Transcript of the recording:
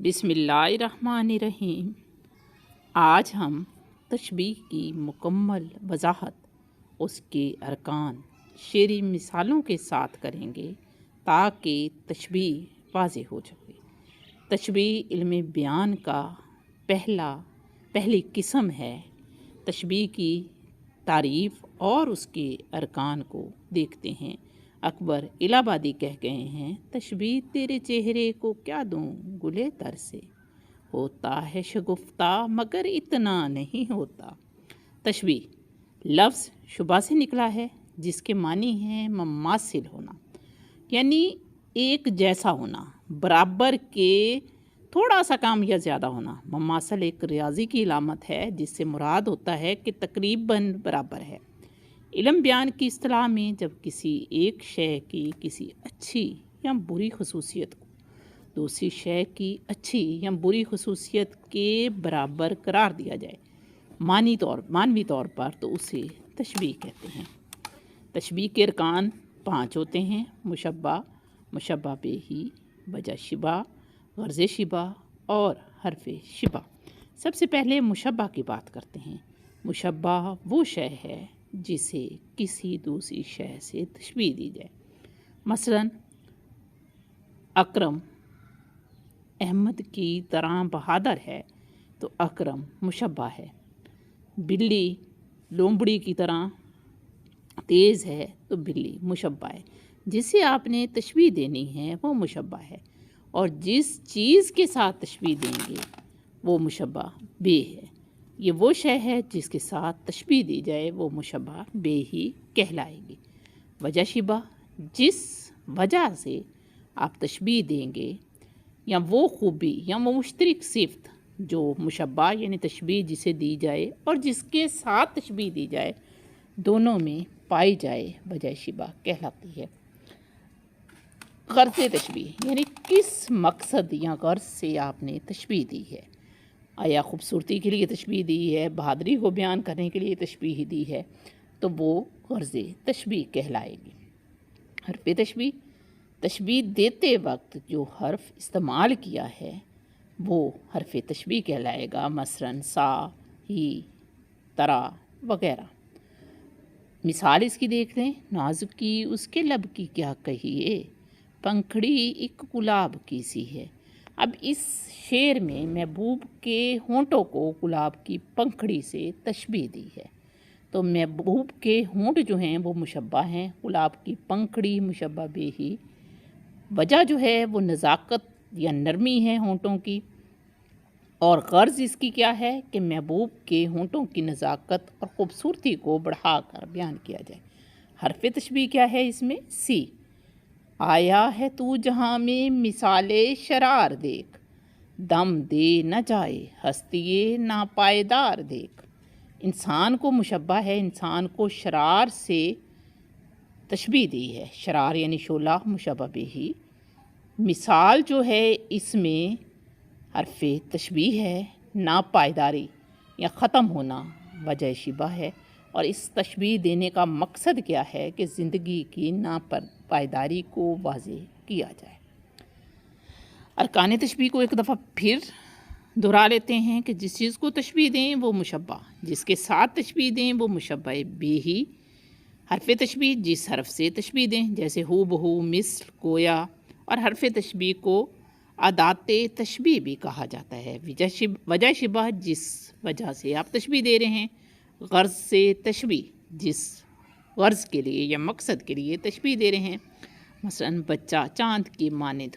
बिस्मिल्लाहिर्रहमानिर्रहीम। आज हम तशबीह की मुकम्मल वजाहत, उसके अरकान शेरी मिसालों के साथ करेंगे ताकि तशबीह वाज़ेह हो जाए। तशबीह इल्म बयान का पहली किस्म है। तशबीह की तारीफ़ और उसके अरकान को देखते हैं। अकबर इलाहाबादी कह गए हैं, तशबीह तेरे चेहरे को क्या दूँ गुले तर से, होता है शगुफ्ता मगर इतना नहीं होता। तशबीह लफ्ज़ शुबा से निकला है, जिसके मानी हैं ममासिल होना, यानी एक जैसा होना, बराबर के थोड़ा सा काम या ज़्यादा होना। ममासल एक रियाजी की इलामत है, जिससे मुराद होता है कि तकरीबन बराबर है। इल्म बयान की इस्तिलाह में जब किसी एक शय की किसी अच्छी या बुरी खसूसियत को दूसरी शय की अच्छी या बुरी खसूसियत के बराबर करार दिया जाए मानवी तौर पर, तो उसे तशबीह कहते हैं। तशबीह के अरकान 5 होते हैं: मुशब्बा, मुशब्बा बिही, वजह शिबा, गर्ज़ शिबा और हर्फ शिबा। सबसे पहले मुशब्बा की बात करते हैं। मुशब्बा वो शय है जिसे किसी दूसरी शय से तशबीह दी जाए। मसलन अकरम अहमद की तरह बहादुर है, तो अकरम मुशब्बा है। बिल्ली लोमड़ी की तरह तेज़ है, तो बिल्ली मुशब्बा है। जिसे आपने तशबीह देनी है वो मुशब्बा है, और जिस चीज़ के साथ तशबीह देंगे वो मुशब्बा बे है। ये वो शय है जिसके साथ तशबीह दी जाए वो मुशब्बा बे ही कहलाएगी। वजह शिबा, जिस वजह से आप तशबीह देंगे, या वो खूबी या वो मुश्तरक सिफ़त जो मुशब्बा यानी तशबीह जिसे दी जाए और जिसके साथ तशबीह दी जाए, दोनों में पाई जाए, वजह शिबा कहलाती है। गर्ज़ तशबीह यानी किस मकसद या गर्ज़ से आपने तशबीह दी है। आया खूबसूरती के लिए तशबीह दी है, बहादुरी को बयान करने के लिए तशबीह दी है, तो वो गर्ज़ तशबीह कहलाएगी। हर्फ तशबीह, तशबीह देते वक्त जो हर्फ इस्तेमाल किया है वो हर्फ तशबीह कहलाएगा। मसलन सा, ही, तरा वगैरह। मिसाल इसकी देख लें। नाजुक की उसके लब की क्या कहिए, पंखड़ी एक गुलाब की सी है। अब इस शेर में महबूब के होंठों को गुलाब की पंखड़ी से तशबीह दी है, तो महबूब के होंठ जो हैं वो मुशब्बा हैं, गुलाब की पंखड़ी मुशब्बा बेही। वजह जो है वो नज़ाकत या नरमी है होंठों की, और गर्ज़ इसकी क्या है कि महबूब के होंठों की नज़ाकत और ख़ूबसूरती को बढ़ाकर बयान किया जाए। हर्फ तशबीह क्या है इसमें? सी। आया है तू जहाँ में मिसाले शरार देख, दम दे न जाए हस्तिये नापायदार देख। इंसान को मुशब्बा है, इंसान को शरार से तशबीह दी है। शरार यानी शोला, मुशब्बा बिही। मिसाल जो है इसमें हर्फ तशबीह है। नापायदारी या ख़त्म होना वजह शिबा है, और इस तशबीह देने का मकसद क्या है कि ज़िंदगी की नापायदारी को वाज़ेह किया जाए। अरकान तशबीह को एक दफ़ा फिर दोहरा लेते हैं कि जिस चीज़ को तशबीह दें वो मुशब्बा, जिसके साथ तशबीह दें वो मुशब्बा बेही। हर्फ तशबीह, जिस हर्फ से तशबीह दें, जैसे हू बहू, मिस्ल, गोया। और हर्फ तशबीह को अदाते तशबीह भी कहा जाता है। वजह शिबा, जिस वजह से आप तशबीह दे रहे हैं। गर्ज़ से तशबीह, जिस गर्ज़ के लिए या मकसद के लिए तशबीह दे रहे हैं। मसलन बच्चा चाँद की मानिंद